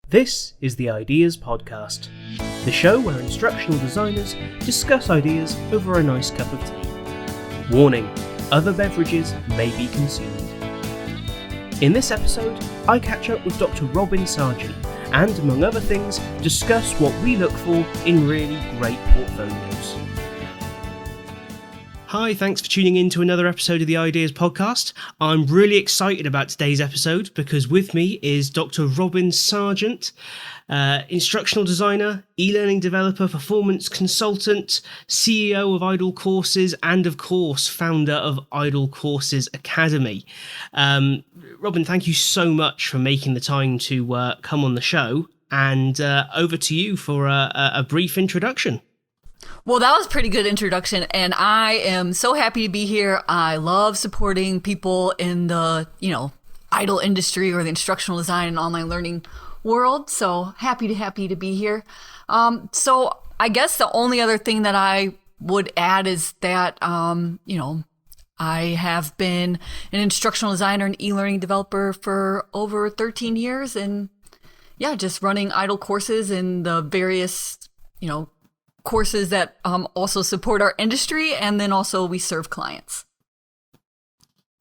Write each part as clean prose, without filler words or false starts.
This is the Ideas Podcast, the show where instructional designers discuss ideas over a nice cup of tea. Warning, other beverages may be consumed. In this episode, I catch up with Dr Robin Sargent and, among other things, discuss what we look for in really great portfolios. Hi, thanks for tuning in to another episode of the Ideas Podcast. I'm really excited about today's episode because with me is Dr. Robin Sargent, instructional designer, e-learning developer, performance consultant, CEO of Idle Courses, and of course, founder of Idle Courses Academy. Robin, thank you so much for making the time to come on the show, and over to you for a brief introduction. Well, that was a pretty good introduction, and I am so happy to be here. I love supporting people in the, idle industry or the instructional design and online learning world. So happy to be here. So I guess the only other thing that I would add is that, I have been an instructional designer and e-learning developer for over 13 years, and just running Idle Courses and the various, courses that also support our industry, and then also we serve clients.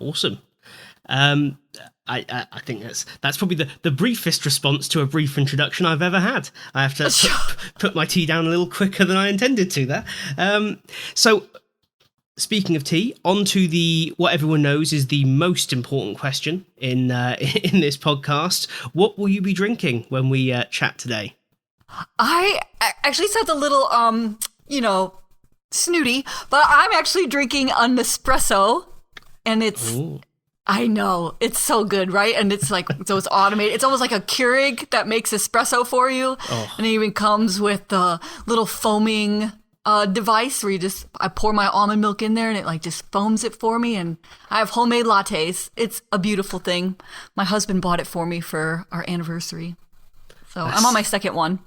Awesome. I think that's probably the briefest response to a brief introduction I've ever had. I have to put my tea down a little quicker than I intended to there. So speaking of tea, on to what everyone knows is the most important question in this podcast. What will you be drinking when we chat today? I actually sounds a little, snooty, but I'm actually drinking a Nespresso, and it's, Ooh. I know, it's so good, right? And it's like, so it's automated. It's almost like a Keurig that makes espresso for you. Oh. And it even comes with the little foaming device where I pour my almond milk in there and it just foams it for me. And I have homemade lattes. It's a beautiful thing. My husband bought it for me for our anniversary. So I'm on my second one.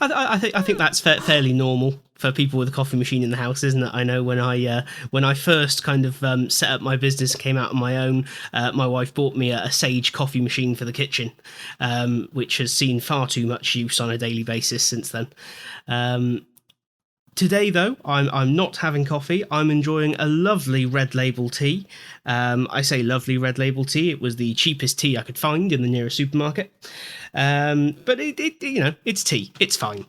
I think that's fairly normal for people with a coffee machine in the house, isn't it? I know when I first kind of set up my business and came out on my own, my wife bought me a Sage coffee machine for the kitchen, which has seen far too much use on a daily basis since then. Today, though, I'm not having coffee. I'm enjoying a lovely Red Label tea. I say lovely Red Label tea. It was the cheapest tea I could find in the nearest supermarket. But it's tea. It's fine.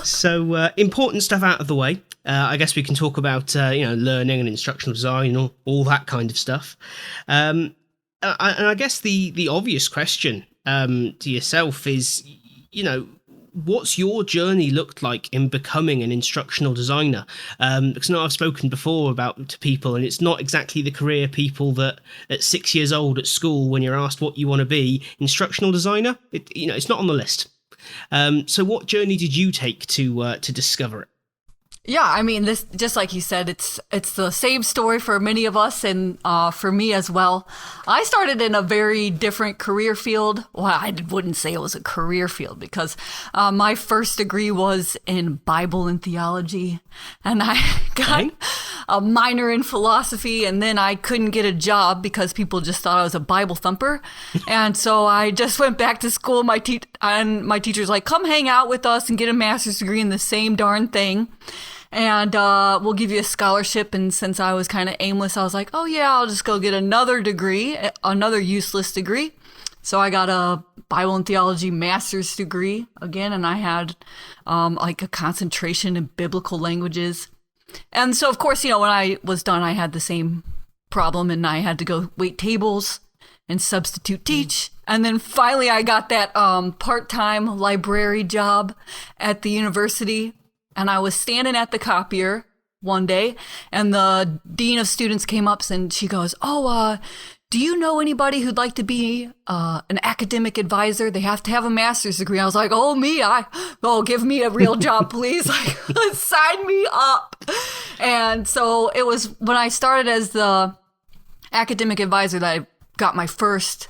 So important stuff out of the way. I guess we can talk about learning and instructional design and all that kind of stuff. And I guess the obvious question to yourself is, what's your journey looked like in becoming an instructional designer? Because I've spoken before to people, and it's not exactly the career people that at 6 years old at school, when you're asked what you want to be, instructional designer, it's not on the list. So what journey did you take to discover it? Yeah, I mean, this, just like you said, it's the same story for many of us, and for me as well. I started in a very different career field. Well, I wouldn't say it was a career field because my first degree was in Bible and theology, and I got a minor in philosophy, and then I couldn't get a job because people just thought I was a Bible thumper, and so I just went back to school. My teacher's like, "Come hang out with us and get a master's degree in the same darn thing." And we'll give you a scholarship. And since I was kind of aimless, I was like, oh yeah, I'll just go get another degree, another useless degree. So I got a Bible and theology master's degree again, and I had a concentration in biblical languages. And so, of course, when I was done, I had the same problem, and I had to go wait tables and substitute teach. And then finally I got that part-time library job at the university. And I was standing at the copier one day, and the dean of students came up and she goes, do you know anybody who'd like to be an academic advisor? They have to have a master's degree. I was like, me? Give me a real job, please. Sign me up. And so it was when I started as the academic advisor that I got my first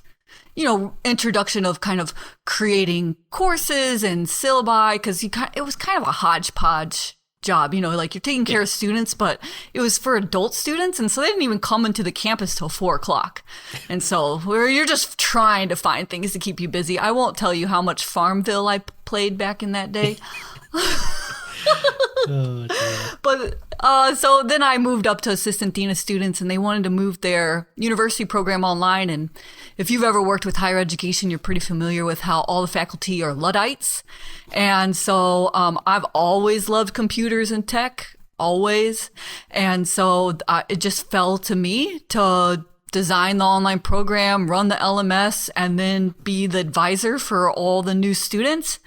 introduction of kind of creating courses and syllabi, because it was kind of a hodgepodge job. You know, like you're taking care of students, but it was for adult students. And so they didn't even come into the campus till 4 o'clock. And so you're just trying to find things to keep you busy. I won't tell you how much Farmville I played back in that day. Oh, dear. But so then I moved up to assistant dean of students, and they wanted to move their university program online. And if you've ever worked with higher education, you're pretty familiar with how all the faculty are Luddites. And so I've always loved computers and tech, always. And so it just fell to me to design the online program, run the LMS, and then be the advisor for all the new students.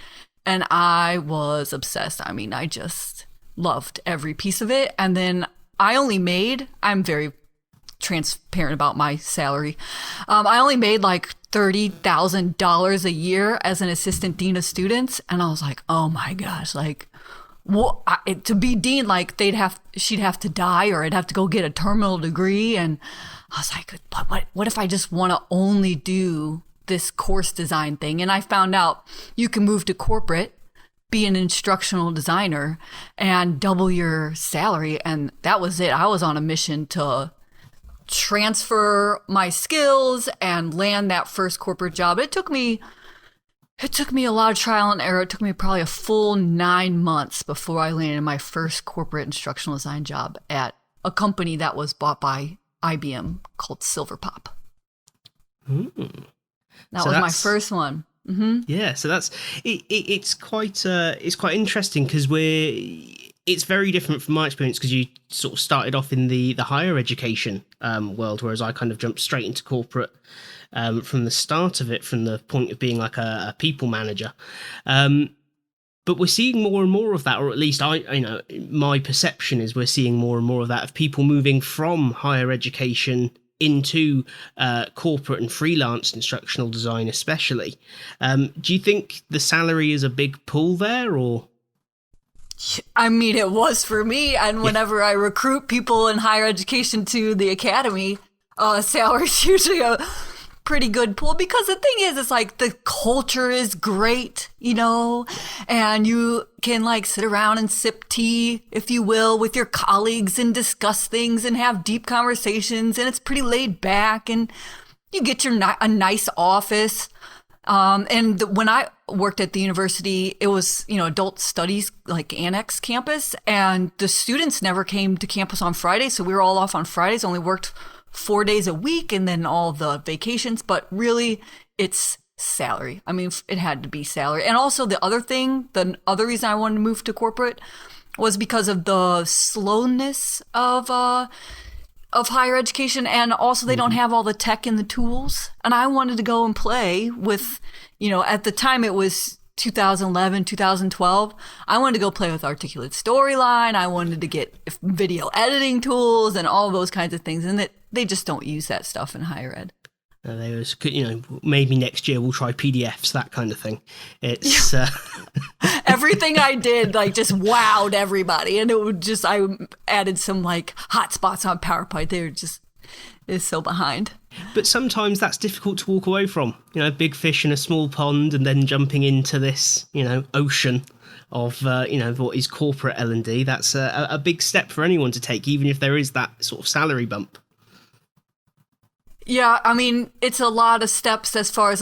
And I was obsessed. I mean, I just loved every piece of it. And then I'm very transparent about my salary. I only made like $30,000 a year as an assistant dean of students. And I was like, oh my gosh, like, to be dean, like she'd have to die, or I'd have to go get a terminal degree. And I was like, what if I just want to only do this course design thing? And I found out you can move to corporate, be an instructional designer, and double your salary. And that was it. I was on a mission to transfer my skills and land that first corporate job. It took me a lot of trial and error. It took me probably a full 9 months before I landed my first corporate instructional design job at a company that was bought by IBM called Silverpop. That was my first one. Mm-hmm. Yeah, so that's it's quite interesting, because it's very different from my experience, because you sort of started off in the higher education world, whereas I kind of jumped straight into corporate from the start of it, from the point of being like a people manager. But we're seeing more and more of that, or at least my perception is we're seeing more and more of that, of people moving from higher education into corporate and freelance instructional design, especially. Do you think the salary is a big pull there, or? I mean, it was for me. And whenever I recruit people in higher education to the academy, salary is usually a pretty good pull, because the thing is, it's like the culture is great, you know, and you can like sit around and sip tea, if you will, with your colleagues and discuss things and have deep conversations, and it's pretty laid back, and you get a nice office. And when I worked at the university, it was, adult studies, like annex campus, and the students never came to campus on Fridays. So we were all off on Fridays, only worked 4 days a week, and then all the vacations. But really, it's salary. I mean, it had to be salary. And also the other reason I wanted to move to corporate was because of the slowness of higher education, and also they don't have all the tech and the tools. And I wanted to go and play with, at the time it was 2011, 2012. I wanted to go play with Articulate Storyline. I wanted to get video editing tools and all those kinds of things. And they just don't use that stuff in higher ed. They was, maybe next year we'll try PDFs, that kind of thing. It's everything I did just wowed everybody, and I added some hotspots on PowerPoint. They were is so behind. But sometimes that's difficult to walk away from. Big fish in a small pond, and then jumping into this ocean of what is corporate L&D. That's a big step for anyone to take, even if there is that sort of salary bump. Yeah, I mean, it's a lot of steps as far as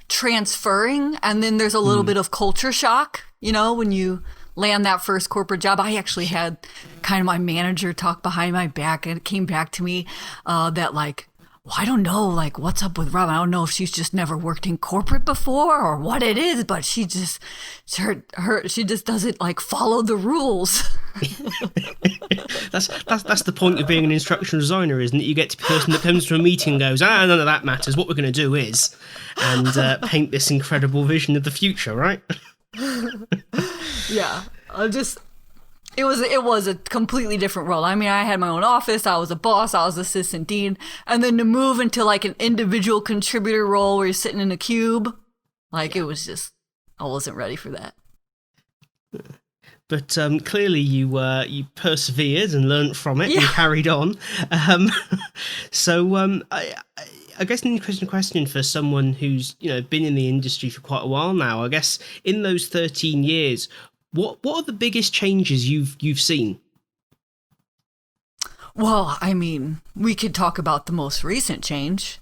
transferring, and then there's a little bit of culture shock, when you land that first corporate job. I actually had kind of my manager talk behind my back, and it came back to me that well, I don't know, what's up with Robin? I don't know if she's just never worked in corporate before or what it is, but she just doesn't follow the rules. That's the point of being an instructional designer, isn't it? You get to be the person that comes to a meeting and goes, none of that matters. What we're going to do is, and paint this incredible vision of the future, right? Yeah, It was a completely different role. I mean, I had my own office. I was a boss. I was assistant dean. And then to move into an individual contributor role where you're sitting in a cube, it was just, I wasn't ready for that. But clearly you persevered and learnt from it and carried on. So I guess an interesting question for someone who's been in the industry for quite a while now. I guess in those 13 years, What are the biggest changes you've seen? Well, I mean, we could talk about the most recent change.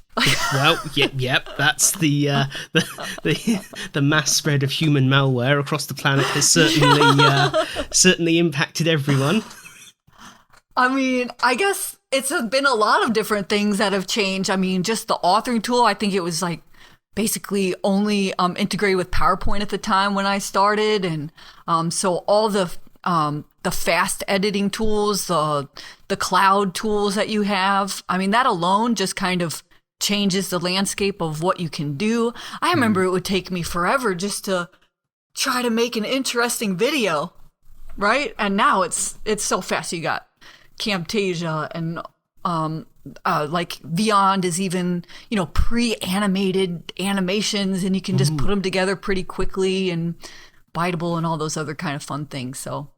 Well, yep. That's the mass spread of human malware across the planet has certainly impacted everyone. I mean, I guess it's been a lot of different things that have changed. I mean, just the authoring tool, I think it was like basically only integrated with PowerPoint at the time when I started. And so all the fast editing tools, the cloud tools that you have, I mean, that alone just kind of changes the landscape of what you can do. I remember it would take me forever just to try to make an interesting video, right? And now it's so fast. You got Camtasia and like Beyond is even, pre-animated animations, and you can just put them together pretty quickly, and Biteable and all those other kind of fun things. So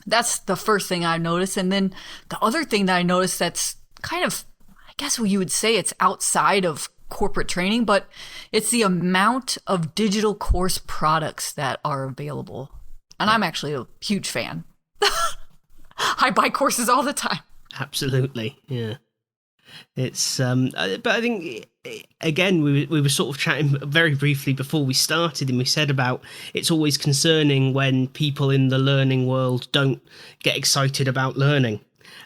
that's the first thing I noticed. And then the other thing that I noticed that's kind of, I guess what you would say it's outside of corporate training, but it's the amount of digital course products that are available. And I'm actually a huge fan. I buy courses all the time. Absolutely, yeah. It's but I think again we were sort of chatting very briefly before we started, and we said about it's always concerning when people in the learning world don't get excited about learning.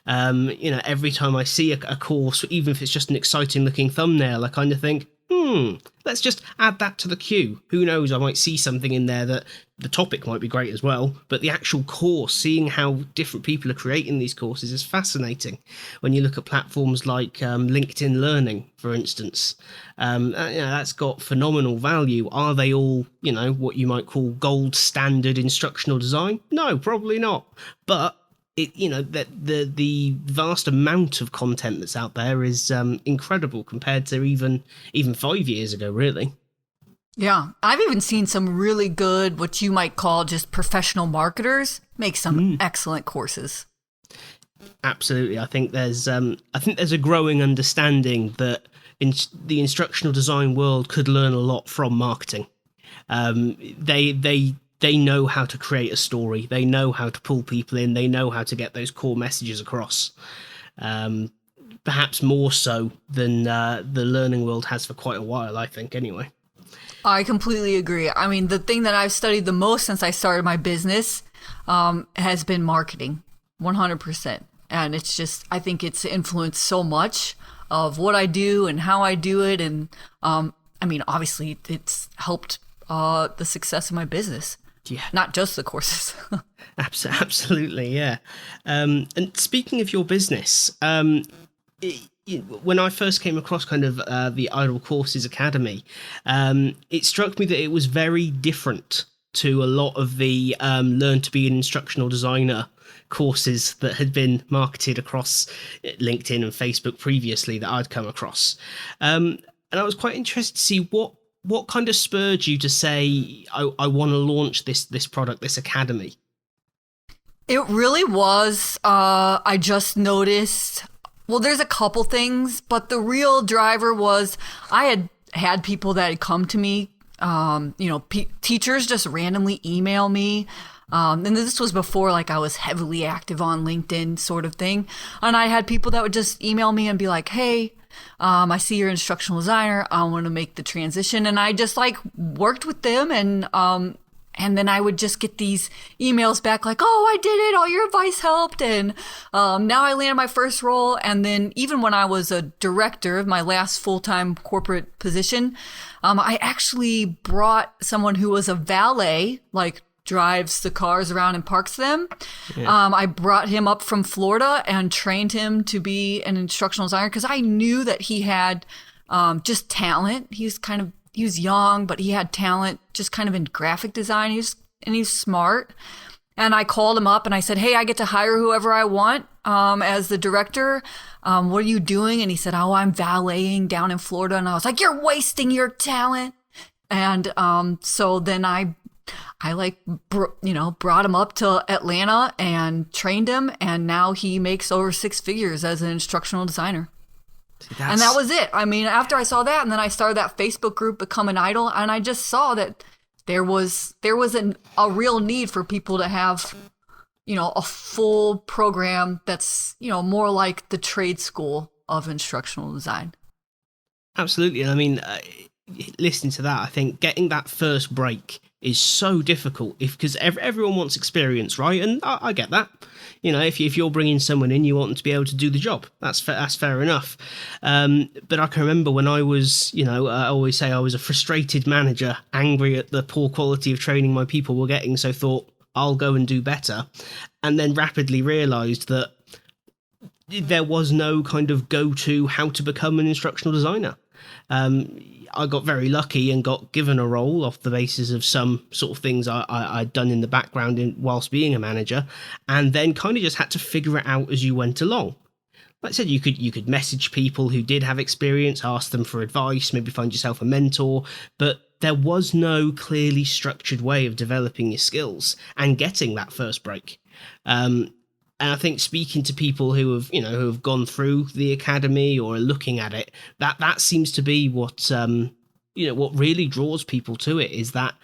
Every time I see a course, even if it's just an exciting looking thumbnail, I kind of think, let's just add that to the queue. Who knows, I might see something in there that the topic might be great as well, but the actual course, seeing how different people are creating these courses is fascinating. When you look at platforms like LinkedIn Learning, for instance, that's got phenomenal value. Are they all, what you might call gold standard instructional design? No, probably not. But that the vast amount of content that's out there is incredible compared to even 5 years ago, really. Yeah, I've even seen some really good, what you might call just professional marketers, make some excellent courses. Absolutely, I think there's a growing understanding that the instructional design world could learn a lot from marketing. They know how to create a story. They know how to pull people in. They know how to get those core messages across. Perhaps more so than the learning world has for quite a while, I think, anyway. I completely agree. I mean, the thing that I've studied the most since I started my business has been marketing, 100%. And it's just, I think it's influenced so much of what I do and how I do it. And obviously, it's helped the success of my business. Yeah. Not just the courses. Absolutely, yeah. And speaking of your business, when I first came across kind of the Idle Courses Academy, it struck me that it was very different to a lot of the Learn to be an Instructional Designer courses that had been marketed across LinkedIn and Facebook previously that I'd come across. And I was quite interested to see what kind of spurred you to say, I want to launch this product, this academy? It really was. I just noticed, well, there's a couple things, but the real driver was I had people that had come to me, teachers just randomly email me. And this was before I was heavily active on LinkedIn sort of thing. And I had people that would just email me and be like, hey, I see you're an instructional designer. I want to make the transition. And I just worked with them. And then I would just get these emails back like, oh, I did it. All your advice helped. And now I landed my first role. And then even when I was a director of my last full-time corporate position, I actually brought someone who was a valet, drives the cars around and parks them. Yeah. I brought him up from Florida and trained him to be an instructional designer because I knew that he had just talent. He was young, but he had talent just kind of in graphic design. He's smart. And I called him up and I said, hey, I get to hire whoever I want as the director. What are you doing? And he said, oh, I'm valeting down in Florida. And I was like, you're wasting your talent. And so then I brought him up to Atlanta and trained him. And now he makes over 6 figures as an instructional designer. And that was it. I mean, after I saw that, and then I started that Facebook group, Become an Idol, and I just saw that there was a real need for people to have, a full program that's, more like the trade school of instructional design. Absolutely. I mean, listening to that, I think getting that first break is so difficult because everyone wants experience, right? And I get that. If you're bringing someone in, you want them to be able to do the job. That's fair enough. But I can remember when I was, I always say I was a frustrated manager, angry at the poor quality of training my people were getting, so thought I'll go and do better. And then rapidly realised that there was no kind of go-to how to become an instructional designer. I got very lucky and got given a role off the basis of some sort of things I'd done in the background whilst being a manager, and then kind of just had to figure it out as you went along. Like I said, you could message people who did have experience, ask them for advice, maybe find yourself a mentor, but there was no clearly structured way of developing your skills and getting that first break. And I think speaking to people who have gone through the academy or are looking at it, that seems to be what what really draws people to it, is that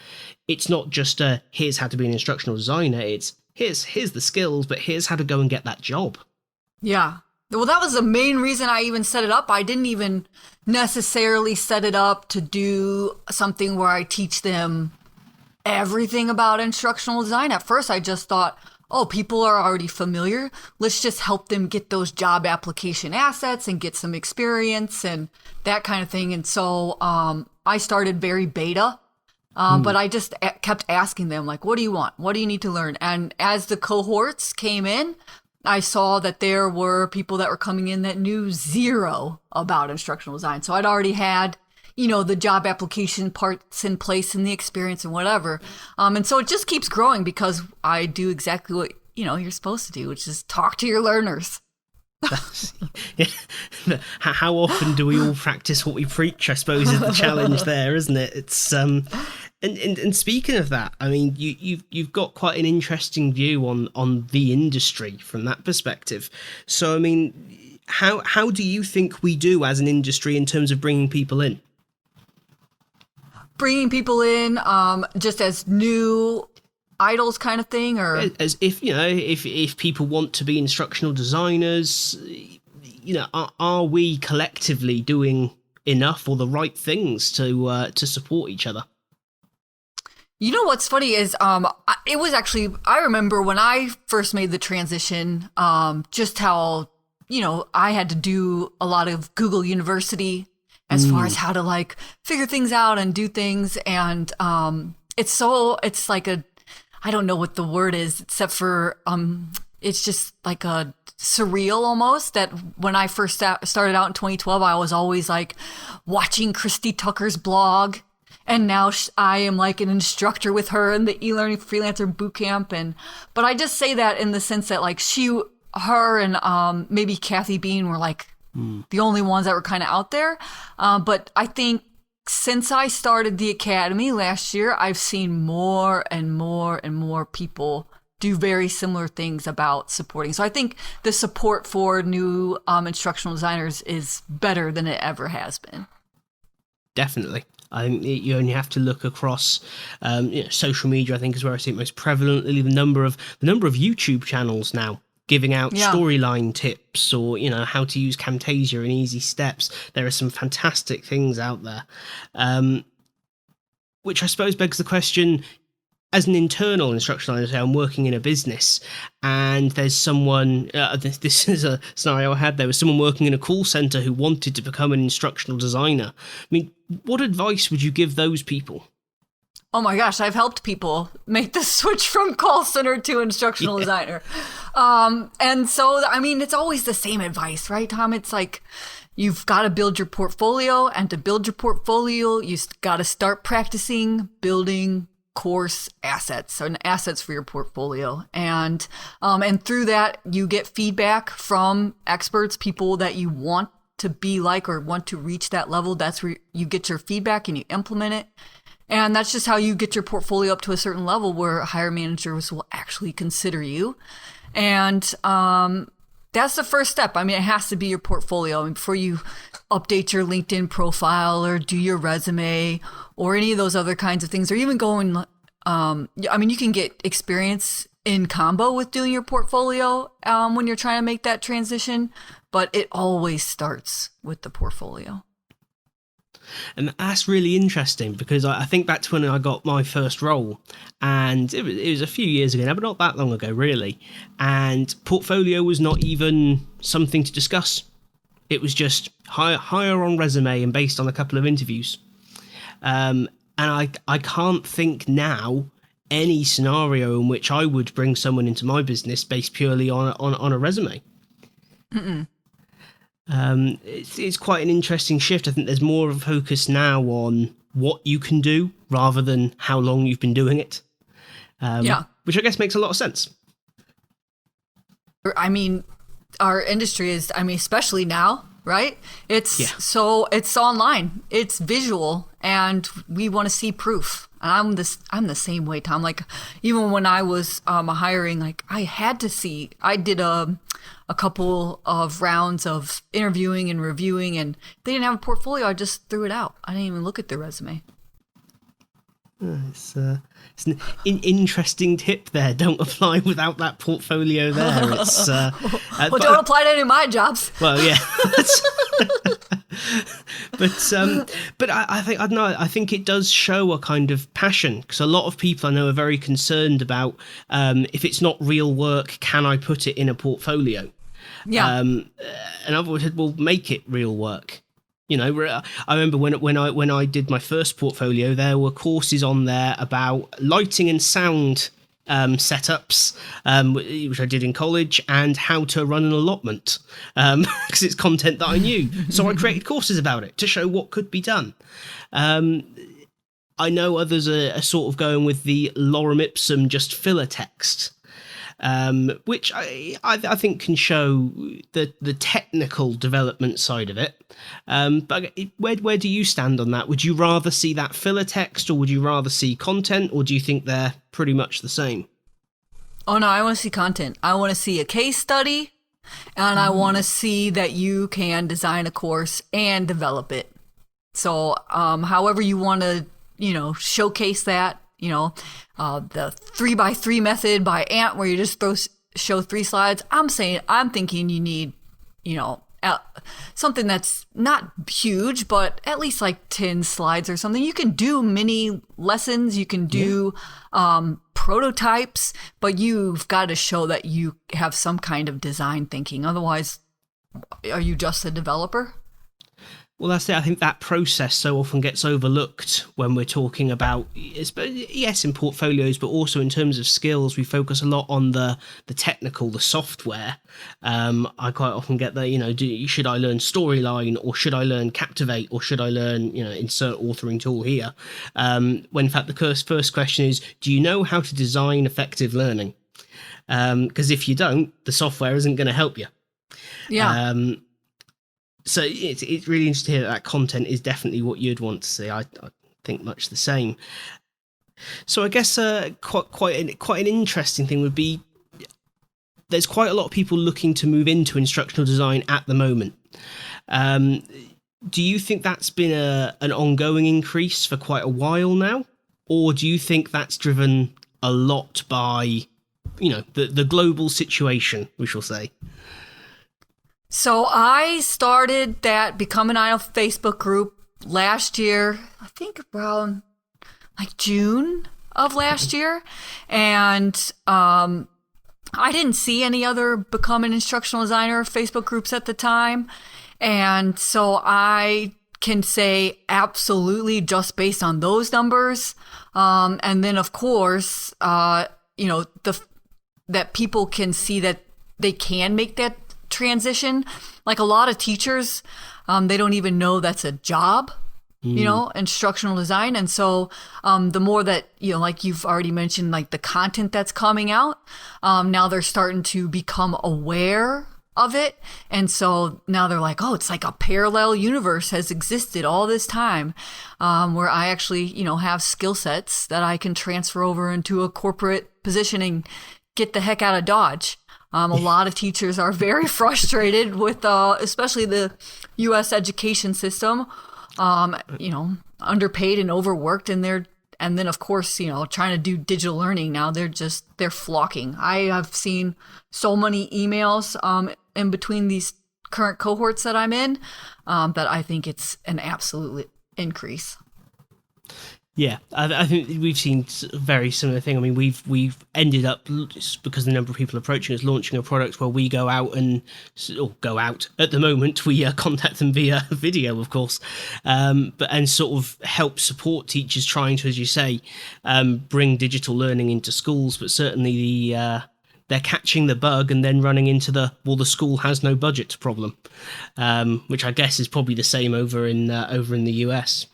it's not just here's how to be an instructional designer. It's here's the skills, but here's how to go and get that job. Yeah. Well, that was the main reason I even set it up. I didn't even necessarily set it up to do something where I teach them everything about instructional design. At first, I just thought, people are already familiar. Let's just help them get those job application assets and get some experience and that kind of thing. And so I started very beta, but I just kept asking them, like, what do you want? What do you need to learn? And as the cohorts came in, I saw that there were people that were coming in that knew zero about instructional design. So I'd already had the job application parts in place and the experience and whatever. And so it just keeps growing because I do exactly what, you're supposed to do, which is talk to your learners. Yeah. How often do we all practice what we preach, I suppose, is the challenge there, isn't it? It's and speaking of that, I mean, you've got quite an interesting view on the industry from that perspective. So, I mean, how do you think we do as an industry in terms of bringing people in? Bringing people in just as new idols kind of thing, or as if people want to be instructional designers, are we collectively doing enough or the right things to support each other? What's funny is it was actually, I remember when I first made the transition, just how I had to do a lot of Google University as far as how to figure things out and do things. And it's like I don't know what the word is, except for it's just like a surreal almost, that when I first started out in 2012, I was always watching Christy Tucker's blog. And now I am an instructor with her in the e-learning freelancer bootcamp. But I just say that in the sense that her and maybe Kathy Bean were the only ones that were kind of out there. But I think since I started the academy last year, I've seen more and more and more people do very similar things about supporting. So I think the support for new instructional designers is better than it ever has been. Definitely. I think you only have to look across social media, I think, is where I see it most prevalently. The number of YouTube channels now giving out storyline tips, or how to use Camtasia in easy steps. There are some fantastic things out there, which I suppose begs the question: as an internal instructional designer, I'm working in a business, and there's someone. This is a scenario I had. There was someone working in a call center who wanted to become an instructional designer. I mean, what advice would you give those people? Oh my gosh, I've helped people make the switch from call center to instructional designer. And so, I mean, it's always the same advice, right, Tom? It's you've got to build your portfolio, and to build your portfolio, you've got to start practicing building course assets and assets for your portfolio. And through that, you get feedback from experts, people that you want to be like or want to reach that level. That's where you get your feedback and you implement it. And that's just how you get your portfolio up to a certain level where hiring managers will actually consider you. And that's the first step. I mean, it has to be your portfolio. I mean, before you update your LinkedIn profile or do your resume or any of those other kinds of things, or even going, I mean, you can get experience in combo with doing your portfolio when you're trying to make that transition, but it always starts with the portfolio. And that's really interesting, because I think back to when I got my first role, and it was a few years ago now, but not that long ago, really. And portfolio was not even something to discuss. It was just hire on resume and based on a couple of interviews. And I can't think now any scenario in which I would bring someone into my business based purely on a resume. Mm-mm. It's quite an interesting shift. I think there's more of a focus now on what you can do rather than how long you've been doing it. Which I guess makes a lot of sense. I mean, our industry is, I mean, especially now, right? So it's online, it's visual, and we want to see proof. I'm the same way, Tom. Like, even when I was hiring, like, I had to see. I did a couple of rounds of interviewing and reviewing, and they didn't have a portfolio. I just threw it out. I didn't even look at their resume. It's an interesting tip there. Don't apply without that portfolio there. It's don't apply to any of my jobs. Well, yeah. But I think it does show a kind of passion, because a lot of people I know are very concerned about if it's not real work, can I put it in a portfolio? Yeah. And I've always said, well, make it real work. You know, I remember when I did my first portfolio, there were courses on there about lighting and sound setups, which I did in college, and how to run an allotment, because it's content that I knew. So I created courses about it to show what could be done. I know others are sort of going with the lorem ipsum, just filler text, which I think can show the technical development side of it. But where do you stand on that? Would you rather see that filler text, or would you rather see content, or do you think they're pretty much the same? Oh no, I want to see content. I want to see a case study, and I want to see that you can design a course and develop it. So, however you want to, showcase that, the 3x3 method by Ant, where you just show 3 slides. I'm thinking you need, something that's not huge, but at least like 10 slides or something. You can do mini lessons, you can do prototypes, but you've got to show that you have some kind of design thinking. Otherwise, are you just a developer? Well, that's it. I think that process so often gets overlooked when we're talking about, yes, in portfolios, but also in terms of skills. We focus a lot on the technical, the software. I quite often get the, should I learn Storyline, or should I learn Captivate, or should I learn, insert authoring tool here? When in fact the first question is, do you know how to design effective learning? Because if you don't, the software isn't going to help you. Yeah. So it's really interesting to hear that content is definitely what you'd want to see. I think much the same. So I guess quite an interesting thing would be, there's quite a lot of people looking to move into instructional design at the moment. Do you think that's been an ongoing increase for quite a while now? Or do you think that's driven a lot by, the global situation, we shall say? So I started that Become an Idol Facebook group last year, I think around like June of last year. And I didn't see any other Become an Instructional Designer Facebook groups at the time. And so I can say absolutely just based on those numbers. And then, of course, that people can see that they can make that transition. Like a lot of teachers, they don't even know that's a job, instructional design. And so the more that, like you've already mentioned, like the content that's coming out, now they're starting to become aware of it. And so now they're like, oh, it's like a parallel universe has existed all this time, where I actually, have skill sets that I can transfer over into a corporate position and get the heck out of Dodge. A lot of teachers are very frustrated with, especially the U.S. education system, Underpaid and overworked, and then of course, trying to do digital learning now, they're flocking. I have seen so many emails in between these current cohorts that I'm in that I think it's an absolute increase. Yeah, I think we've seen a very similar thing. I mean, we've ended up, because the number of people approaching us, launching a product where we go out at the moment. We contact them via video, of course, and sort of help support teachers trying to, as you say, bring digital learning into schools. But certainly they're catching the bug and then running into the school has no budget problem, which I guess is probably the same over in the US.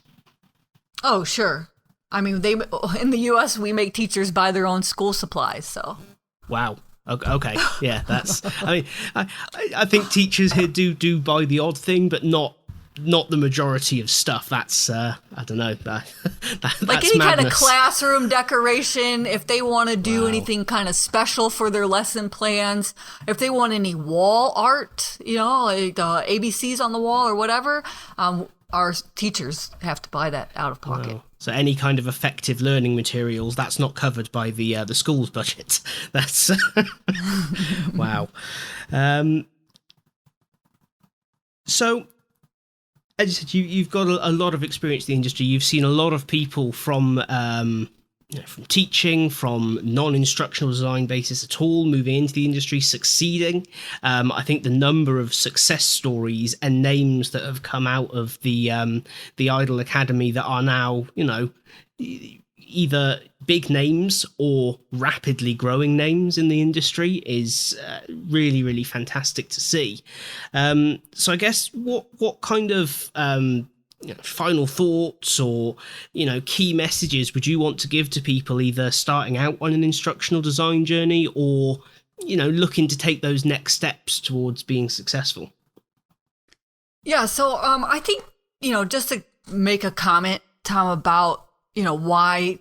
Oh, sure. I mean, in the U.S., we make teachers buy their own school supplies, so. Wow. Okay. Yeah, that's. I mean, I think teachers here do buy the odd thing, but not the majority of stuff. That's I don't know. That's like any madness. kind of classroom decoration. If they want to do anything kind of special for their lesson plans, if they want any wall art, like ABCs on the wall or whatever, our teachers have to buy that out of pocket. Wow. So any kind of effective learning materials, that's not covered by the school's budget. That's wow. So, as you said, you've got a lot of experience in the industry. You've seen a lot of people from teaching, from non-instructional design basis at all, moving into the industry, succeeding. I think the number of success stories and names that have come out of the Idle Academy that are now, either big names or rapidly growing names in the industry is really, really fantastic to see. So I guess what kind of final thoughts or key messages would you want to give to people either starting out on an instructional design journey or looking to take those next steps towards being successful? Yeah, so I think just to make a comment, Tom, about why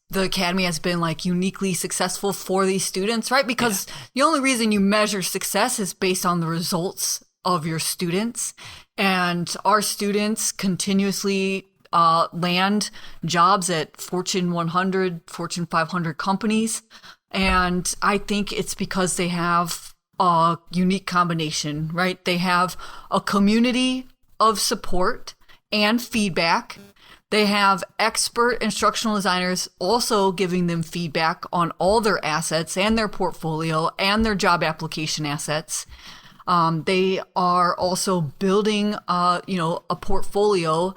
the Academy has been uniquely successful for these students, right? Because the only reason you measure success is based on the results of your students. And our students continuously land jobs at Fortune 100, Fortune 500 companies. And I think it's because they have a unique combination, right? They have a community of support and feedback. They have expert instructional designers also giving them feedback on all their assets and their portfolio and their job application assets. They are also building, a portfolio,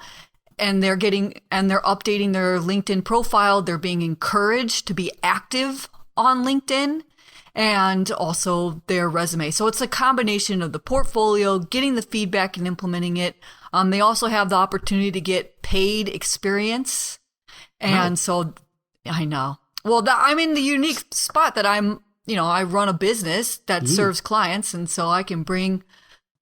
and they're updating their LinkedIn profile. They're being encouraged to be active on LinkedIn and also their resume. So it's a combination of the portfolio, getting the feedback and implementing it. They also have the opportunity to get paid experience. And so I know. Well, I'm in the unique spot that I run a business that serves clients, and so I can bring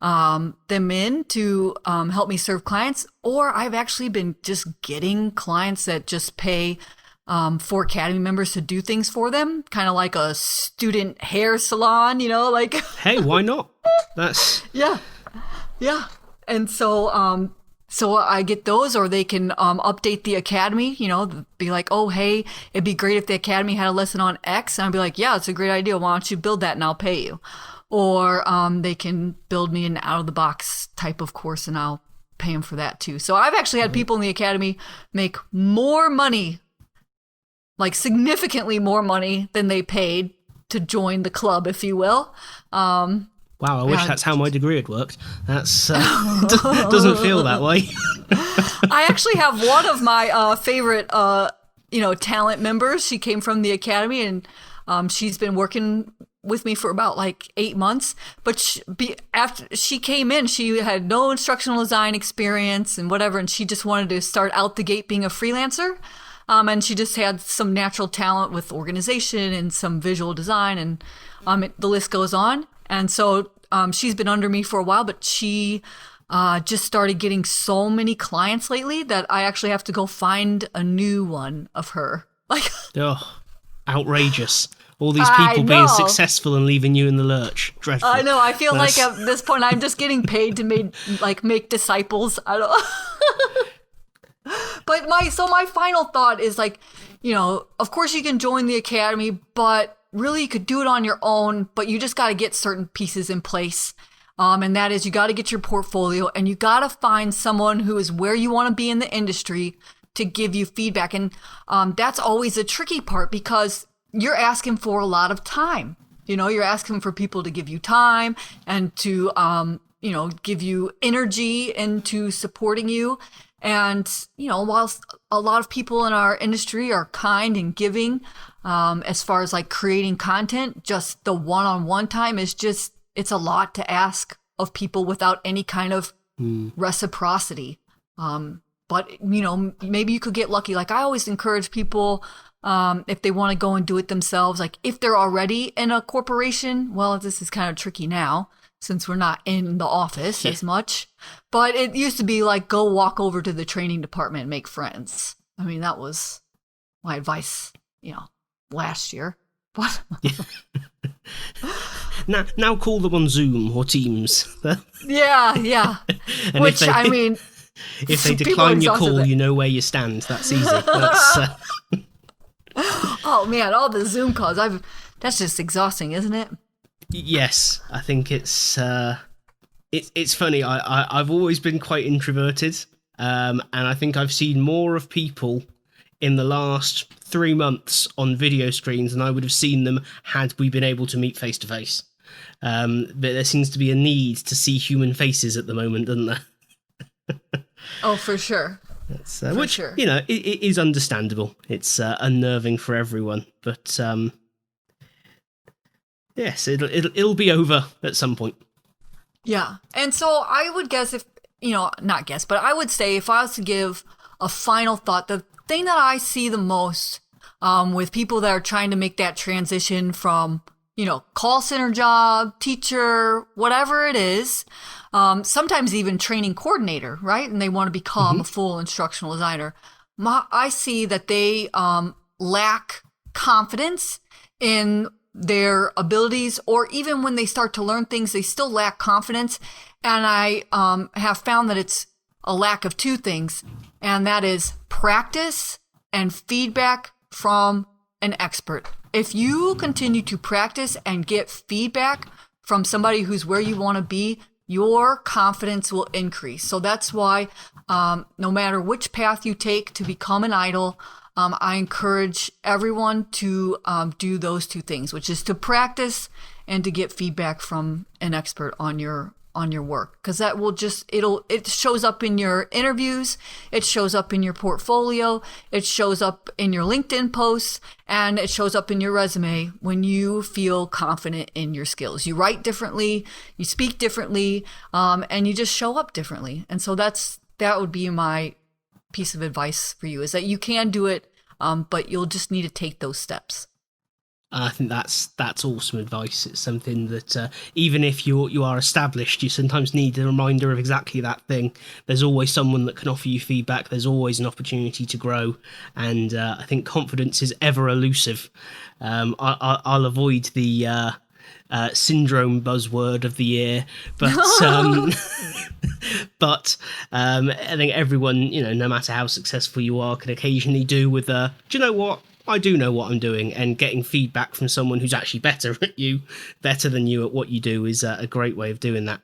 them in to help me serve clients. Or I've actually been just getting clients that just pay for Academy members to do things for them, kind of like a student hair salon, Hey, why not? That's yeah. And so so I get those, or they can update the Academy, be like, oh, hey, it'd be great if the Academy had a lesson on X. And I'd be like, yeah, it's a great idea. Why don't you build that and I'll pay you? Or they can build me an out-of-the-box type of course and I'll pay them for that too. So I've actually had people in the Academy make more money, significantly more money than they paid to join the club, if you will. Wow, I wish that's how my degree had worked. That's doesn't feel that way. I actually have one of my favorite, talent members. She came from the Academy, and she's been working with me for about 8 months. But after she came in, she had no instructional design experience and whatever, and she just wanted to start out the gate being a freelancer. And she just had some natural talent with organization and some visual design, and the list goes on. And so she's been under me for a while, but she just started getting so many clients lately that I actually have to go find a new one of her. Oh, outrageous. All these I people being know. successful and leaving you in the lurch. Dreadful. I know. I feel That's- like at this point I'm just getting paid to make disciples. I don't. But my final thought is like, of course you can join the academy, but really you could do it on your own. But you just got to get certain pieces in place. And that is, you got to get your portfolio, and you got to find someone who is where you want to be in the industry to give you feedback. And that's always a tricky part, because you're asking for a lot of time. You're asking for people to give you time and to, give you energy into supporting you. And, whilst a lot of people in our industry are kind and giving, as far as like creating content, just the one-on-one time is just, it's a lot to ask of people without any kind of reciprocity. But, maybe you could get lucky. Like, I always encourage people, if they want to go and do it themselves, like if they're already in a corporation, well, this is kind of tricky now since we're not in the office as much. But it used to be like, go walk over to the training department and make friends. I mean, that was my advice, last year. But now call them on Zoom or Teams. yeah. Which, if they people decline are your call, exhausted. you know where you stand. That's easy. That's, Oh man, all the Zoom calls. That's just exhausting, isn't it? yes, I think it's funny. I've always been quite introverted, and I think I've seen more of people in the last 3 months on video screens than I would have seen them had we been able to meet face to face. But there seems to be a need to see human faces at the moment, doesn't there? Oh, for sure. That's, For which, sure. it is understandable. It's unnerving for everyone, but yes, it'll be over at some point. Yeah. And so I would guess not guess, but I would say if I was to give a final thought, the thing that I see the most with people that are trying to make that transition from, call center job, teacher, whatever it is, sometimes even training coordinator, right? And they want to become a full instructional designer. I see that they lack confidence in their abilities, or even when they start to learn things, they still lack confidence. And I have found that it's a lack of two things, and that is practice and feedback from an expert. If you continue to practice and get feedback from somebody who's where you want to be, your confidence will increase. So that's why no matter which path you take to become an idol, I encourage everyone to do those two things, which is to practice and to get feedback from an expert on your work, because that will it shows up in your interviews, it shows up in your portfolio, it shows up in your LinkedIn posts, and it shows up in your resume when you feel confident in your skills. You write differently, you speak differently, and you just show up differently. And so that would be my piece of advice for you, is that you can do it, but you'll just need to take those steps. I think that's awesome advice. It's something that even if you are established, you sometimes need a reminder of exactly that thing. There's always someone that can offer you feedback. There's always an opportunity to grow, and I think confidence is ever elusive. I'll avoid the syndrome buzzword of the year, but but I think everyone, no matter how successful you are, can occasionally do with do you know what? I do know what I'm doing, and getting feedback from someone who's actually better than you at what you do is a great way of doing that.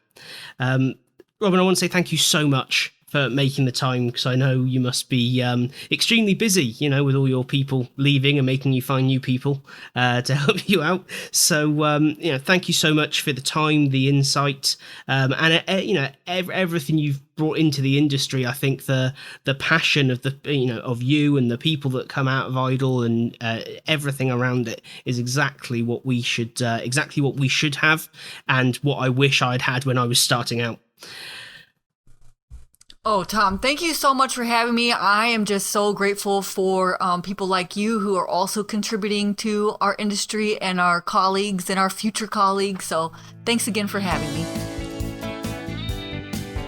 Robin, I want to say thank you so much for making the time, because I know you must be extremely busy, with all your people leaving and making you find new people to help you out. So, thank you so much for the time, the insight, and everything you've brought into the industry. I think the passion of of you and the people that come out of Idol and everything around it is exactly what we should have, and what I wish I'd had when I was starting out. Oh, Tom, thank you so much for having me. I am just so grateful for people like you who are also contributing to our industry and our colleagues and our future colleagues. So thanks again for having me.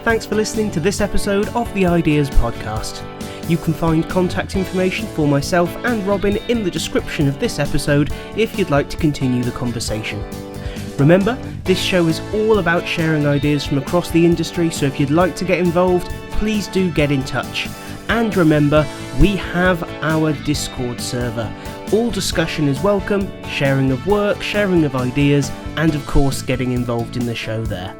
Thanks for listening to this episode of the Ideas Podcast. You can find contact information for myself and Robin in the description of this episode if you'd like to continue the conversation. Remember, this show is all about sharing ideas from across the industry, so if you'd like to get involved, please do get in touch. And remember, we have our Discord server. All discussion is welcome, sharing of work, sharing of ideas, and of course getting involved in the show there.